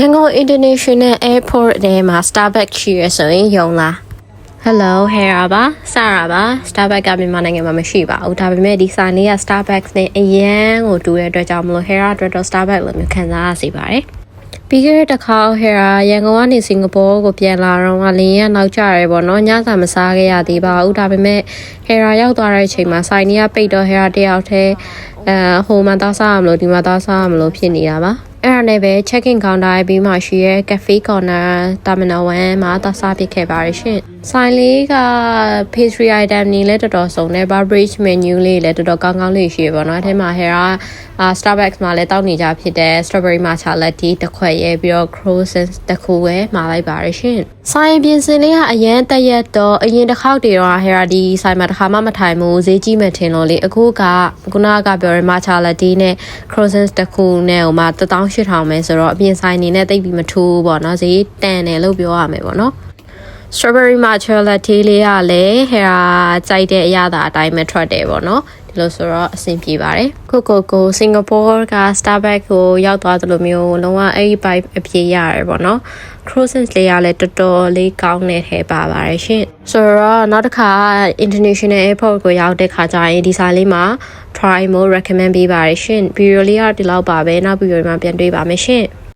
ရန်ကုန် International Airport ထဲမှာ Starbucks ရှိရဆိုရင်ယုံလား Hello Hera ပါစရာပါ Starbucks ကမြန်မာနိုင်ငံမှာမရှိပါဘူးဒါပေမဲ့ဒီဆိုင်လေးက Starbucks နဲ့အရန်ကိုတူတဲ့အတွက်ကြောင့်မလို့ Hera အတွက်တော့ Starbucks လို့မျိုးခံစားရစေပါတယ်ပြီးခဲ့တဲ့တစ်ခါ Hera ရန်ကုန်ကနေစင်ကာပူကိုပြန်လာတော့လင်းရနောက်ကျရဲပေါ့နော်ညစာမစားခဲ့ရသေးပါဘူးဒါပေမဲ့ Hera ရောက်သွားတဲ့အချိန်မှာဆိုင်ကြီးကပိတ်တော့ Hera တယောက်တည်းဟိုမှာသားစားရမလို့ဒီမှာသားစားရမလို့ဖြစ်နေတာပါအဲ့ဒါနဲ့ပဲ check-in counter ရဲ့ပြီးမှရှိရဲ cafe corner terminal 1မှာသားစားဖြစ်ခဲ့ပါတယ်ရှင်ဆိုင်လေးက pastry item တွေလည်းတော်တော်စုံတယ် beverage menu လေးလည်းတော်တော်ကောင်းကောင်းလေးရှိရပါတော့အဲ့ထဲမှာ Hera Starbucks မှာလည်းတောက်နေကြဖြစ်တဲ့ strawberry matcha latte တစ်ခွက်ရဲပြီးတော့ croissant တစ်ခုပဲမှာလိုက်ပါတယ်ရှင်ဆိုင်ပြင်စင်လေးကအရန်တက်ရက်တော့အရင်တစ်ခေါက်တည်းတော့ Hera ဒီဆိုင်မှာတစ်ခါမှမထိုင်ဘူးဈေးကြီးမှထင်လို့လေအခုကခုနကပြောရ matcha latte နဲ့ croissant တစ်ခုနဲ့ဟိုမှာ18000ပဲဆိုတော့အပြင်ဆိုင်နေနဲ့တိတ်ပြီးမထူးပေါ့နော်ဈေးတန်တယ်လို့ပြောရမယ်ပေါ့နော်strawberry matcha latte လေးကလည်း Hera ကြိုက်တဲ့အရာသာအတိုင်းပဲထွက်တယ်ပေါ့နော်ဒီလိုဆိုတော့အဆင်ပြေပါတယ်ကိုစင်ကာပူက Starbucks ကိုရောက်သွားသလိုမျိုးလုံးဝအဲ့ဒီ vibe အပြည့်ရတယ်ပေါ့နော် croissant လေးကလည်းတော်တော်လေးကောင်းတဲ့ထဲပါပါတယ်ရှင်ဆိုတော့နောက်တစ်ခါ International Airport ကိုရောက်တဲ့ခါကျရင်ဒီစားလေးမှာ try more recommend ပေးပါတယ်ရှင်ဗီဒီယိုလေးကဒီလောက်ပါပဲနောက်ဗီဒီယိုမှာပြန်တွေ့ပါမယ်ရှင်